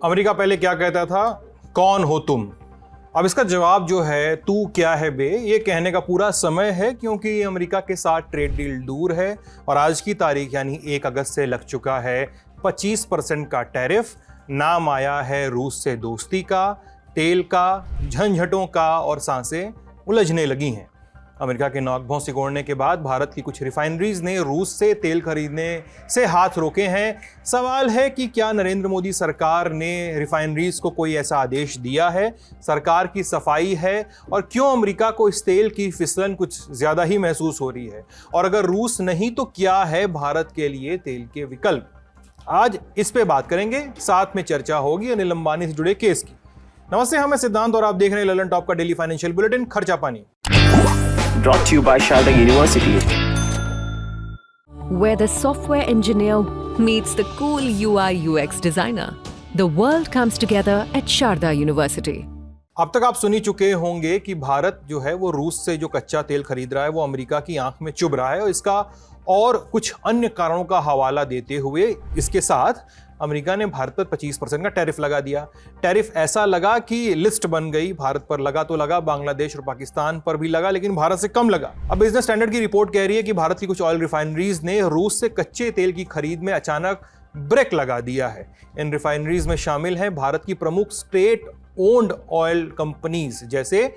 America पहले क्या कहता था, कौन हो तुम। अब इसका जवाब जो है तू क्या है बे, ये कहने का पूरा समय है, क्योंकि अमेरिका के साथ ट्रेड डील दूर है और आज की तारीख यानी 1 अगस्त से लग चुका है 25% का टैरिफ। नाम आया है रूस से दोस्ती का, तेल का, झंझटों का और सांसें उलझने लगी हैं। अमेरिका के नौक भौं सिकोड़ने के बाद भारत की कुछ रिफाइनरीज ने रूस से तेल खरीदने से हाथ रोके हैं। सवाल है कि क्या नरेंद्र मोदी सरकार ने रिफाइनरीज को कोई ऐसा आदेश दिया है? सरकार की सफाई है और क्यों अमेरिका को इस तेल की फिसलन कुछ ज़्यादा ही महसूस हो रही है? और अगर रूस नहीं तो क्या है भारत के लिए तेल के विकल्प? आज इस पे बात करेंगे, साथ में चर्चा होगी अनिल अंबानी से जुड़े केस की। नमस्ते, हम सिद्धांत और आप देख रहे हैं ललन टॉप का डेली फाइनेंशियल बुलेटिन खर्चा पानी। Brought to you by Sharda University, where the software engineer meets the cool UI UX designer. The world comes together at Sharda University. अब तक आप सुनी चुके होंगे कि भारत जो है वो रूस से जो कच्चा तेल खरीद रहा है वो अमेरिका की आंख में चुभ रहा है और इसका और कुछ अन्य कारणों का हवाला देते हुए इसके साथ अमेरिका ने भारत पर 25% का टैरिफ लगा दिया। टैरिफ ऐसा लगा कि लिस्ट बन गई, भारत पर लगा तो लगा, बांग्लादेश और पाकिस्तान पर भी लगा, लेकिन भारत से कम लगा। अब बिजनेस स्टैंडर्ड की रिपोर्ट कह रही है कि भारत की कुछ ऑयल रिफाइनरीज ने रूस से कच्चे तेल की खरीद में अचानक ब्रेक लगा दिया है। इन रिफाइनरीज में शामिल हैं भारत की प्रमुख स्टेट ओन्ड ऑयल कंपनीज जैसे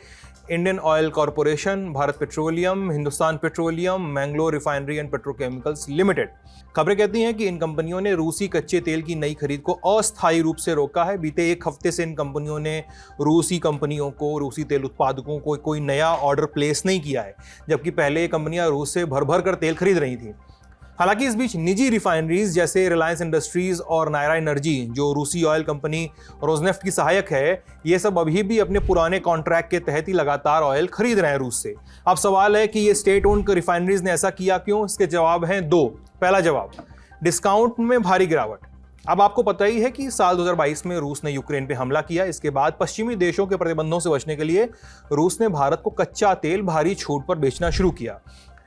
Indian oil corporation, Bharat petroleum, Hindustan petroleum, Mangalore refinery and petrochemicals limited. खबरें कहती हैं कि इन कंपनियों ने रूसी कच्चे तेल की नई खरीद को अस्थायी रूप से रोका है। बीते 1 हफ्ते से इन कंपनियों ने रूसी कंपनियों को, रूसी तेल उत्पादकों को कोई नया ऑर्डर प्लेस नहीं किया है, जबकि पहले ये कंपनियां रूस से भर भर कर तेल खरीद रही थी। हालांकि इस बीच निजी रिफाइनरीज जैसे रिलायंस इंडस्ट्रीज और नायरा एनर्जी, जो रूसी ऑयल कंपनी रोजनेफ्ट की सहायक है, ये सब अभी भी अपने पुराने कॉन्ट्रैक्ट के तहत ही लगातार ऑयल खरीद रहे हैं रूस से। अब सवाल है कि ये स्टेट ओन्ड रिफाइनरीज ने ऐसा किया क्यों? इसके जवाब हैं 2। पहला जवाब, डिस्काउंट में भारी गिरावट। अब आपको पता ही है कि साल 2022 में रूस ने यूक्रेन पे हमला किया। इसके बाद पश्चिमी देशों के प्रतिबंधों से बचने के लिए रूस ने भारत को कच्चा तेल भारी छूट पर बेचना शुरू किया,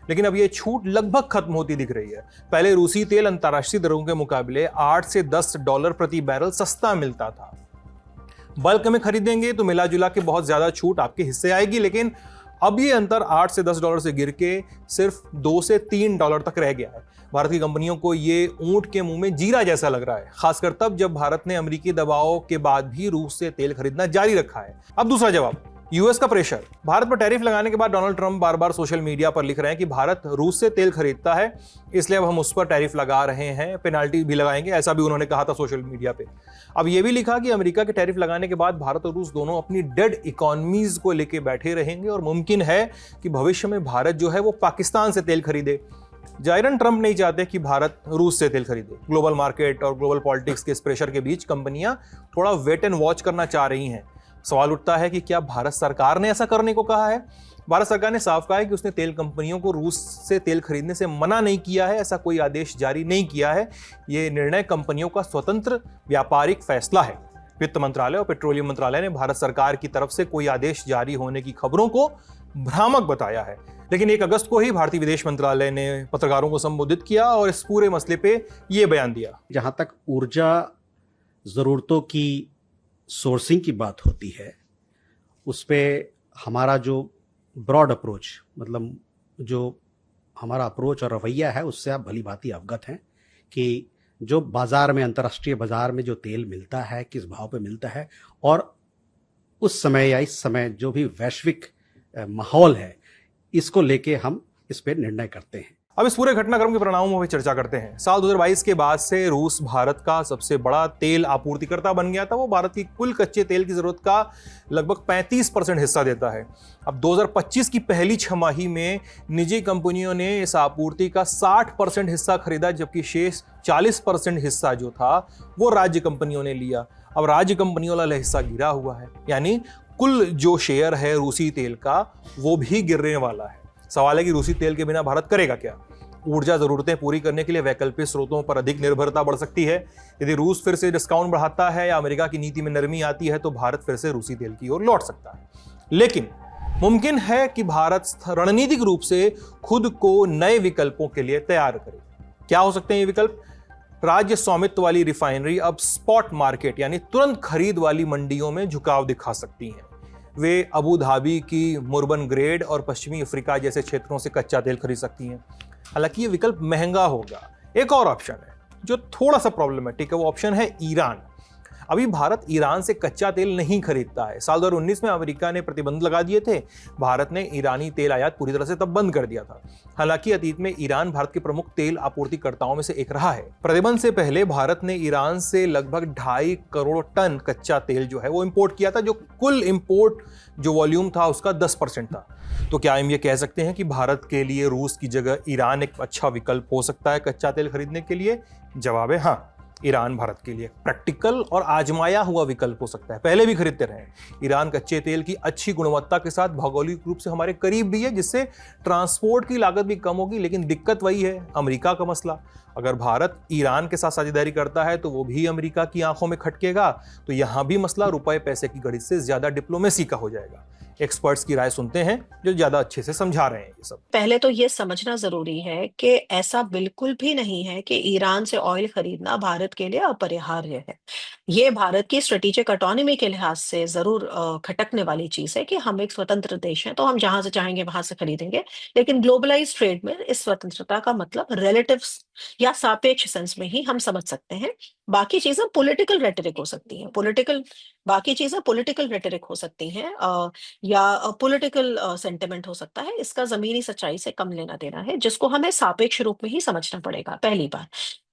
लेकिन अब ये छूट लगभग खत्म होती दिख रही है। पहले रूसी तेल अंतर्राष्ट्रीय दरों के मुकाबले 8 से 10 डॉलर प्रति बैरल सस्ता मिलता था। बल्क में खरीदेंगे तो मिला जुला के बहुत ज्यादा छूट आपके हिस्से आएगी, लेकिन अब ये अंतर 8 से 10 डॉलर से गिर के सिर्फ 2 से 3 डॉलर तक रह गया है। भारत की कंपनियों को ये ऊंट के मुंह में जीरा जैसा लग रहा है, खासकर तब जब भारत ने अमेरिकी दबाव के बाद भी रूस से तेल खरीदना जारी रखा है। अब दूसरा जवाब, यूएस का प्रेशर। भारत पर टैरिफ लगाने के बाद डोनाल्ड ट्रंप बार बार सोशल मीडिया पर लिख रहे हैं कि भारत रूस से तेल खरीदता है, इसलिए अब हम उस पर टैरिफ लगा रहे हैं, पेनाल्टी भी लगाएंगे, ऐसा भी उन्होंने कहा था सोशल मीडिया पे। अब ये भी लिखा कि अमेरिका के टैरिफ लगाने के बाद भारत और रूस दोनों अपनी डेड इकोनॉमीज को लेके बैठे रहेंगे और मुमकिन है कि भविष्य में भारत जो है वो पाकिस्तान से तेल खरीदे। जाहिरन ट्रंप नहीं चाहते कि भारत रूस से तेल खरीदे। ग्लोबल मार्केट और ग्लोबल पॉलिटिक्स के इस प्रेशर के बीच कंपनियां थोड़ा वेट एंड वॉच करना चाह रही हैं। सवाल उठता है कि क्या भारत सरकार ने ऐसा करने को कहा है? भारत सरकार ने साफ कहा है कि उसने तेल कंपनियों को रूस से तेल खरीदने से मना नहीं किया है, ऐसा कोई आदेश जारी नहीं किया है। ये निर्णय कंपनियों का स्वतंत्र व्यापारिक फैसला है। वित्त मंत्रालय और पेट्रोलियम मंत्रालय ने भारत सरकार की तरफ से कोई आदेश जारी होने की खबरों को भ्रामक बताया है, लेकिन 1 अगस्त को ही भारतीय विदेश मंत्रालय ने पत्रकारों को संबोधित किया और इस पूरे मसले पे ये बयान दिया। जहां तक ऊर्जा जरूरतों की सोर्सिंग की बात होती है, उस पे हमारा जो ब्रॉड अप्रोच, मतलब जो हमारा अप्रोच और रवैया है, उससे आप भली भांति अवगत हैं कि जो बाजार में, अंतर्राष्ट्रीय बाजार में जो तेल मिलता है, किस भाव पे मिलता है, और उस समय या इस समय जो भी वैश्विक माहौल है, इसको लेके हम इस पे निर्णय करते हैं। अब इस पूरे घटनाक्रम के परिणामों पर चर्चा करते हैं। साल 2022 के बाद से रूस भारत का सबसे बड़ा तेल आपूर्तिकर्ता बन गया था। वो भारत की कुल कच्चे तेल की जरूरत का लगभग 35% हिस्सा देता है। अब 2025 की पहली छमाही में निजी कंपनियों ने इस आपूर्ति का 60% हिस्सा खरीदा, जबकि शेष 40% हिस्सा जो था वो राज्य कंपनियों ने लिया। अब राज्य कंपनियों वाला हिस्सा गिरा हुआ है, यानी कुल जो शेयर है रूसी तेल का वो भी गिरने वाला है। सवाल है कि रूसी तेल के बिना भारत करेगा क्या? ऊर्जा जरूरतें पूरी करने के लिए वैकल्पिक स्रोतों पर अधिक निर्भरता बढ़ सकती है। यदि रूस फिर से डिस्काउंट बढ़ाता है या अमेरिका की नीति में नरमी आती है तो भारत फिर से रूसी तेल की ओर लौट सकता है। लेकिन मुमकिन है कि भारत रणनीतिक रूप से खुद को नए विकल्पों के लिए तैयार करे। क्या हो सकते हैं ये विकल्प? राज्य स्वामित्व वाली रिफाइनरी अब स्पॉट मार्केट यानी तुरंत खरीद वाली मंडियों में झुकाव दिखा सकती हैं। वे अबू धाबी की मुर्बन ग्रेड और पश्चिमी अफ्रीका जैसे क्षेत्रों से कच्चा तेल खरीद सकती हैं। हालांकि ये विकल्प महंगा होगा। एक और ऑप्शन है जो थोड़ा सा प्रॉब्लमेटिक है, वो ऑप्शन है ईरान। अभी भारत ईरान से कच्चा तेल नहीं खरीदता है। साल 2019 में अमेरिका ने प्रतिबंध लगा दिए थे। भारत ने ईरानी तेल आयात पूरी तरह से तब बंद कर दिया था। हालांकि अतीत में ईरान भारत के प्रमुख तेल आपूर्तिकर्ताओं में से एक रहा है। प्रतिबंध से पहले भारत ने ईरान से लगभग 2.5 करोड़ टन कच्चा तेल जो है वो इंपोर्ट किया था, जो कुल इंपोर्ट जो वॉल्यूम था उसका 10% था। तो क्या हम ये कह सकते हैं कि भारत के लिए रूस की जगह ईरान एक अच्छा विकल्प हो सकता है कच्चा तेल खरीदने के लिए? जवाब है हाँ, ईरान भारत के लिए प्रैक्टिकल और आजमाया हुआ विकल्प हो सकता है। पहले भी खरीदते रहे। ईरान कच्चे तेल की अच्छी गुणवत्ता के साथ भौगोलिक रूप से हमारे करीब भी है, जिससे ट्रांसपोर्ट की लागत भी कम होगी। लेकिन दिक्कत वही है, अमेरिका का मसला। अगर भारत ईरान के साथ साझेदारी करता है तो वो भी अमेरिका की आंखों में खटकेगा। तो यहां भी मसला रुपए पैसे की गणित से ज्यादा डिप्लोमेसी का हो जाएगा। एक्सपर्ट्स की राय सुनते हैं जो ज्यादा अच्छे से समझा रहे हैं ये सब। पहले तो ये समझना जरूरी है कि ऐसा बिल्कुल भी नहीं है कि ईरान से ऑयल खरीदना भारत के लिए अपरिहार्य है। ये भारत की स्ट्रेटेजिक ऑटोनॉमी के लिहाज से जरूर खटकने वाली चीज है कि हम एक स्वतंत्र देश हैं, तो हम जहां से चाहेंगे वहां से खरीदेंगे। लेकिन ग्लोबलाइज ट्रेड में इस स्वतंत्रता का मतलब रिलेटिव या सापेक्ष सेंस में ही हम समझ सकते हैं। बाकी चीजें पॉलिटिकल रेटरिक हो सकती हैं, बाकी चीजें पॉलिटिकल रेटरिक हो सकती हैं, या पॉलिटिकल सेंटिमेंट हो सकता है। इसका जमीनी सच्चाई से कम लेना देना है, जिसको हमें सापेक्ष रूप में ही समझना पड़ेगा। पहली बार,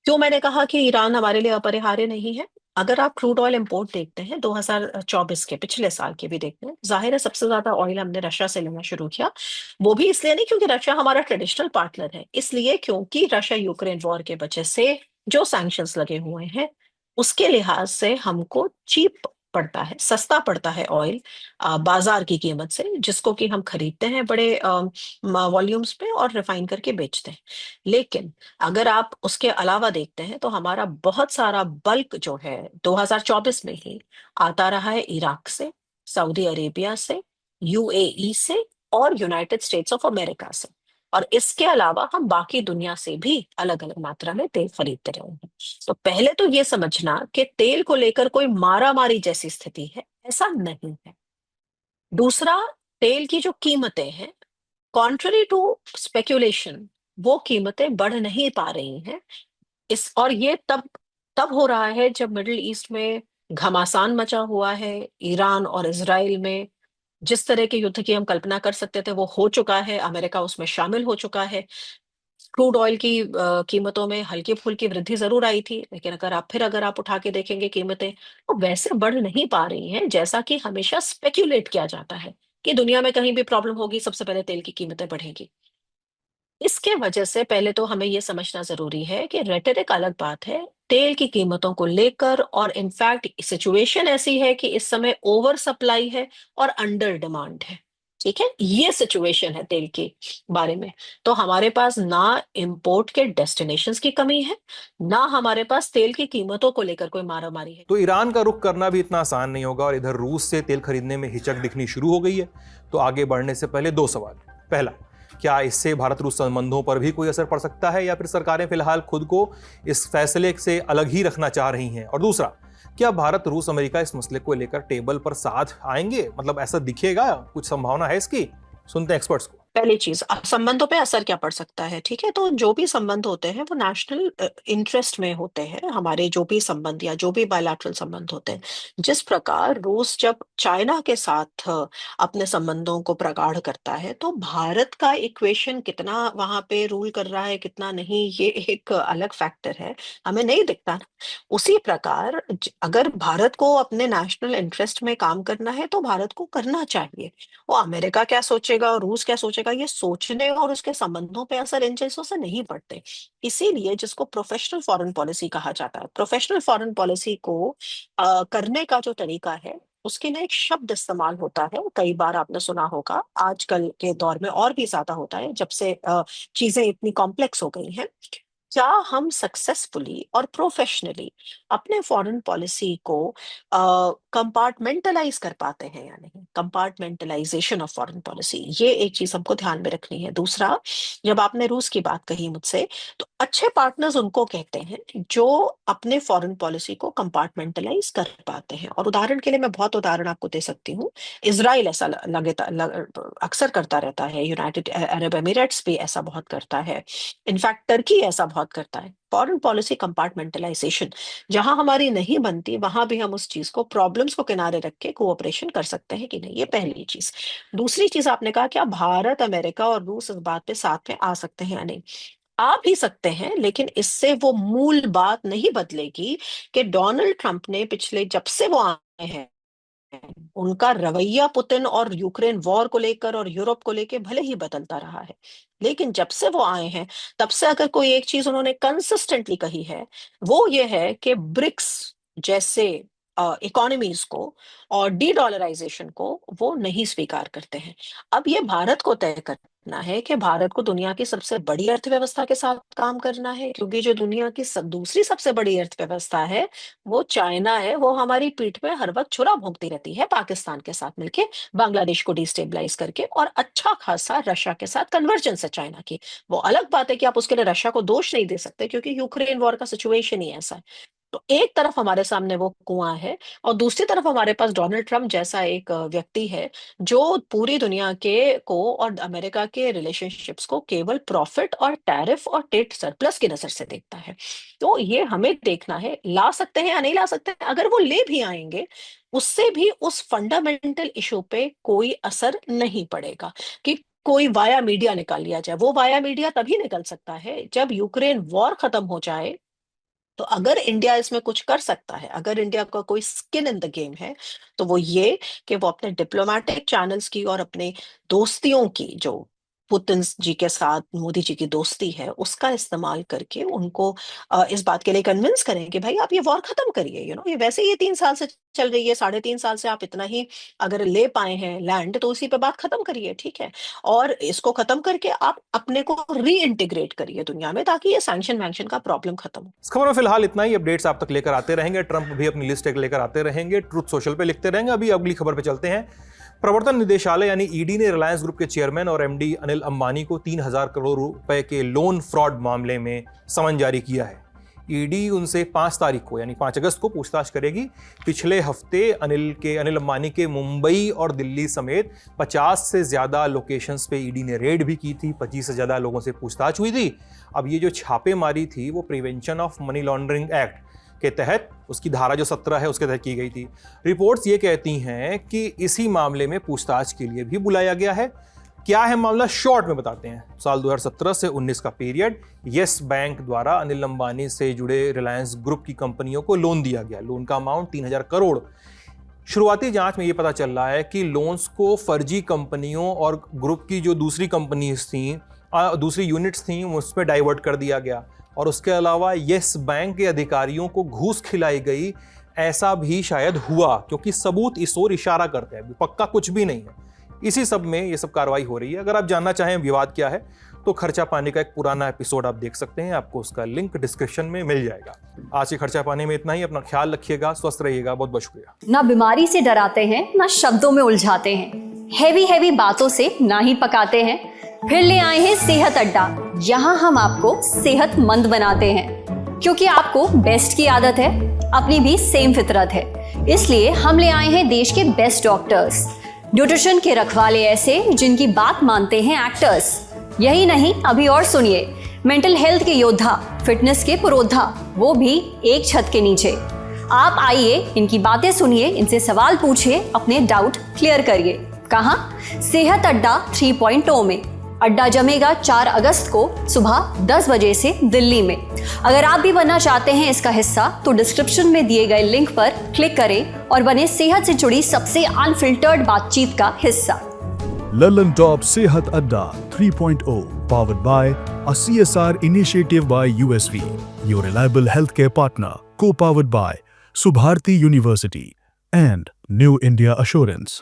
क्यों मैंने कहा कि ईरान हमारे लिए अपरिहार्य नहीं है? अगर आप क्रूड ऑयल इंपोर्ट देखते हैं 2024 के, पिछले साल के भी देखते हैं, जाहिर है सबसे ज्यादा ऑयल हमने रशिया से लेना शुरू किया। वो भी इसलिए नहीं क्योंकि रशिया हमारा ट्रेडिशनल पार्टनर है, इसलिए क्योंकि रशिया यूक्रेन वॉर के वजह से जो सैंक्शंस लगे हुए हैं उसके लिहाज से हमको चीप पड़ता है, सस्ता पड़ता है ऑयल बाजार की कीमत से, जिसको कि हम खरीदते हैं बड़े वॉल्यूम्स पे और रिफाइन करके बेचते हैं। लेकिन अगर आप उसके अलावा देखते हैं तो हमारा बहुत सारा बल्क जो है 2024 में ही आता रहा है इराक से, सऊदी अरेबिया से, यूएई से और यूनाइटेड स्टेट्स ऑफ अमेरिका से। और इसके अलावा हम बाकी दुनिया से भी अलग अलग मात्रा में तेल खरीदते रहे हैं। तो पहले तो ये समझना कि तेल को लेकर कोई मारा मारी जैसी स्थिति है, ऐसा नहीं है। दूसरा, तेल की जो कीमतें हैं, कॉन्ट्ररी टू स्पेक्यूलेशन, वो कीमतें बढ़ नहीं पा रही हैं। और ये तब तब हो रहा है जब मिडिल ईस्ट में घमासान मचा हुआ है। ईरान और इजराइल में जिस तरह के युद्ध की हम कल्पना कर सकते थे वो हो चुका है, अमेरिका उसमें शामिल हो चुका है। क्रूड ऑयल की कीमतों में हल्की फुल्की वृद्धि जरूर आई थी, लेकिन अगर आप उठा के देखेंगे कीमतें, तो वैसे बढ़ नहीं पा रही हैं जैसा कि हमेशा स्पेक्यूलेट किया जाता है कि दुनिया में कहीं भी प्रॉब्लम होगी सबसे पहले तेल की कीमतें बढ़ेंगी। इसके वजह से पहले तो हमें यह समझना जरूरी है कि रेटरिक अलग बात है तेल की कीमतों को लेकर, और इनफैक्ट सिचुएशन ऐसी है कि इस समय ओवर सप्लाई है और अंडर डिमांड है। ठीक है, ये सिचुएशन है तेल के बारे में। तो हमारे पास ना इंपोर्ट के डेस्टिनेशंस की कमी है, ना हमारे पास तेल की कीमतों को लेकर कोई मारामारी है। तो ईरान का रुख करना भी इतना आसान नहीं होगा, और इधर रूस से तेल खरीदने में हिचक दिखनी शुरू हो गई है। तो आगे बढ़ने से पहले दो सवाल। पहला, क्या इससे भारत रूस संबंधों पर भी कोई असर पड़ सकता है, या फिर सरकारें फिलहाल खुद को इस फैसले से अलग ही रखना चाह रही हैं? और दूसरा, क्या भारत रूस अमेरिका इस मसले को लेकर टेबल पर साथ आएंगे? मतलब ऐसा दिखेगा, कुछ संभावना है इसकी? सुनते हैं एक्सपर्ट्स को। पहली चीज, अब संबंधों पे असर क्या पड़ सकता है? ठीक है, तो जो भी संबंध होते हैं वो नेशनल इंटरेस्ट में होते हैं। हमारे जो भी संबंध या जो भी बायलैटरल संबंध होते हैं, जिस प्रकार रूस जब चाइना के साथ अपने संबंधों को प्रगाढ़ करता है, तो भारत का इक्वेशन कितना वहां पे रूल कर रहा है कितना नहीं, ये एक अलग फैक्टर है, हमें नहीं दिखता ना। उसी प्रकार अगर भारत को अपने नेशनल इंटरेस्ट में काम करना है तो भारत को करना चाहिए। वो अमेरिका क्या सोचेगा और रूस क्या सोचेगा, ये सोचने और उसके संबंधों पे असर इन चीजों से नहीं पड़ते। इसीलिए जिसको प्रोफेशनल फॉरेन पॉलिसी कहा जाता है, प्रोफेशनल फॉरेन पॉलिसी को करने का जो तरीका है उसके लिए एक शब्द इस्तेमाल होता है, कई बार आपने सुना होगा, आजकल के दौर में और भी ज्यादा होता है जब से चीजें इतनी कॉम्प्लेक्स हो गई हैं। क्या हम सक्सेसफुली और प्रोफेशनली अपने फॉरेन पॉलिसी को कंपार्टमेंटलाइज कर पाते हैं या नहीं? कंपार्टमेंटलाइजेशन ऑफ फॉरेन पॉलिसी, ये एक चीज हमको ध्यान में रखनी है। दूसरा, जब आपने रूस की बात कही मुझसे, तो अच्छे पार्टनर्स उनको कहते हैं जो अपने फॉरेन पॉलिसी को कंपार्टमेंटलाइज कर पाते हैं। और उदाहरण के लिए मैं बहुत उदाहरण आपको दे सकती हूँ। इसराइल ऐसा अक्सर करता रहता है, यूनाइटेड अरब एमिरेट्स भी ऐसा बहुत करता है, इनफैक्ट टर्की ऐसा बहुत करता है। फॉरेन पॉलिसी कंपार्टमेंटलाइजेशन, जहां हमारी नहीं बनती वहां भी हम उस चीज को, प्रॉब्लम्स को किनारे रख के कोऑपरेशन कर सकते हैं कि नहीं, ये पहली चीज। दूसरी चीज, आपने कहा क्या भारत, अमेरिका और रूस इस बात पे साथ में आ सकते हैं या नहीं? आ भी सकते हैं, लेकिन इससे वो मूल बात नहीं बदलेगी कि डोनाल्ड ट्रंप ने पिछले, जब से वो आए हैं, उनका रवैया पुतिन और यूक्रेन वॉर को लेकर और यूरोप को लेकर भले ही बदलता रहा है, लेकिन जब से वो आए हैं तब से अगर कोई एक चीज उन्होंने कंसिस्टेंटली कही है, वो ये है कि ब्रिक्स जैसे इकोनॉमीज को और डी डॉलराइजेशन को वो नहीं स्वीकार करते हैं। अब ये भारत को तय करना है कि भारत को दुनिया की सबसे बड़ी अर्थव्यवस्था के साथ काम करना है, क्योंकि जो दुनिया की दूसरी सबसे बड़ी अर्थव्यवस्था है वो चाइना है। वो हमारी पीठ पे हर वक्त छुरा भोंकती रहती है पाकिस्तान के साथ मिलके, बांग्लादेश को डिस्टेबलाइज करके, और अच्छा खासा रशिया के साथ कन्वर्जेंस है चाइना की। वो अलग बात है कि आप उसके लिए रशिया को दोष नहीं दे सकते, क्योंकि यूक्रेन वॉर का सिचुएशन ही ऐसा है। तो एक तरफ हमारे सामने वो कुआं है, और दूसरी तरफ हमारे पास डोनाल्ड ट्रंप जैसा एक व्यक्ति है जो पूरी दुनिया के को और अमेरिका के रिलेशनशिप्स को केवल प्रॉफिट और टैरिफ और ट्रेड सरप्लस की नजर से देखता है। तो ये हमें देखना है, ला सकते हैं या नहीं ला सकते हैं। अगर वो ले भी आएंगे, उससे भी उस फंडामेंटल इशू पे कोई असर नहीं पड़ेगा कि कोई वाया मीडिया निकाल लिया जाए। वो वाया मीडिया तभी निकल सकता है जब यूक्रेन वॉर खत्म हो जाए। तो अगर इंडिया इसमें कुछ कर सकता है, अगर इंडिया का कोई स्किन इन द गेम है, तो वो ये कि वो अपने डिप्लोमेटिक चैनल्स की और अपने दोस्तियों की, जो पुतिन जी के साथ मोदी जी की दोस्ती है, उसका इस्तेमाल करके उनको इस बात के लिए कन्विंस करें कि भाई आप ये वॉर खत्म करिए। ये वैसे ही 3 साल से चल रही है, 3.5 साल से आप इतना ही अगर ले पाए हैं लैंड, तो उसी पे बात खत्म करिए, ठीक है। और इसको खत्म करके आप अपने को री इंटीग्रेट करिए दुनिया में, ताकि ये सैंक्शन वैंक्शन का प्रॉब्लम खत्म हो। इस खबर में फिलहाल इतना ही। अपडेट्स आप तक लेकर आते रहेंगे, ट्रंप भी अपनी लिस्ट लेकर आते रहेंगे, ट्रुथ सोशल पे लिखते रहेंगे। अभी अगली खबर पे चलते हैं। प्रवर्तन निदेशालय यानी ईडी ने रिलायंस ग्रुप के चेयरमैन और एमडी अनिल अंबानी को 3,000 करोड़ रुपए के लोन फ्रॉड मामले में समन जारी किया है। ईडी उनसे 5 तारीख को यानी 5 अगस्त को पूछताछ करेगी। पिछले हफ्ते अनिल अंबानी के मुंबई और दिल्ली समेत 50 से ज्यादा लोकेशंस पे ईडी ने रेड भी की थी, 25 से ज्यादा लोगों से पूछताछ हुई थी। अब ये जो छापेमारी थी वो prevention of money laundering act के तहत, उसकी धारा जो 17 है उसके तहत की गई थी। रिपोर्ट्स ये कहती हैं कि इसी मामले में पूछताछ के लिए भी बुलाया गया है। क्या है मामला, शॉर्ट में बताते हैं। साल 2017 से 19 का पीरियड, येस बैंक द्वारा अनिल अंबानी से जुड़े रिलायंस ग्रुप की कंपनियों को लोन दिया गया। लोन का अमाउंट 3,000 करोड़। शुरुआती जांच में ये पता चल रहा है कि लोन्स को फर्जी कंपनियों और ग्रुप की जो दूसरी कंपनीज थी, दूसरी यूनिट्स थी, उसमें डाइवर्ट कर दिया गया। और उसके अलावा येस बैंक के अधिकारियों को घूस खिलाई गई, ऐसा भी शायद हुआ, क्योंकि सबूत इस ओर इशारा करते हैं, पक्का कुछ भी नहीं है। इसी सब में ये सब कार्रवाई हो रही है। अगर आप जानना चाहें विवाद क्या है, तो खर्चा पानी का एक पुराना एपिसोड आप देख सकते हैं, आपको उसका लिंक डिस्क्रिप्शन में मिल जाएगा। आज के खर्चा पानी में इतना ही। अपना ख्याल रखिएगा, स्वस्थ रहिएगा। बहुत बहुत शुक्रिया। ना बीमारी से डराते हैं, ना शब्दों में उलझाते हैं, हैवी बातों से ना ही पकाते हैं। फिर ले आए हैं सेहत अड्डा। यहाँ हम आपको सेहतमंद बनाते हैं, क्योंकि आपको बेस्ट की आदत है, अपनी भी सेम फितरत है। इसलिए हम ले आए हैं देश के बेस्ट डॉक्टर्स, न्यूट्रिशन के रखवाले ऐसे जिनकी बात मानते हैं एक्टर्स। यही नहीं, अभी और सुनिए, मेंटल हेल्थ के योद्धा, फिटनेस के पुरोधा, वो भी एक छत के नीचे। आप आइए, इनकी बातें सुनिए, इनसे सवाल पूछिए, अपने डाउट क्लियर करिए। कहाँ? सेहत अड्डा 3.0 में। अड्डा जमेगा 4 अगस्त को सुबह 10 बजे से दिल्ली में। अगर आप भी बनना चाहते हैं इसका हिस्सा, तो डिस्क्रिप्शन में दिए गए लिंक पर क्लिक करें और बने सेहत से जुड़ी सबसे अनफिल्टर्ड बातचीत का हिस्सा। London Top Sehat Adda 3.0, powered by a CSR initiative by USV, your reliable healthcare partner, co-powered by Subharti University and New India Assurance.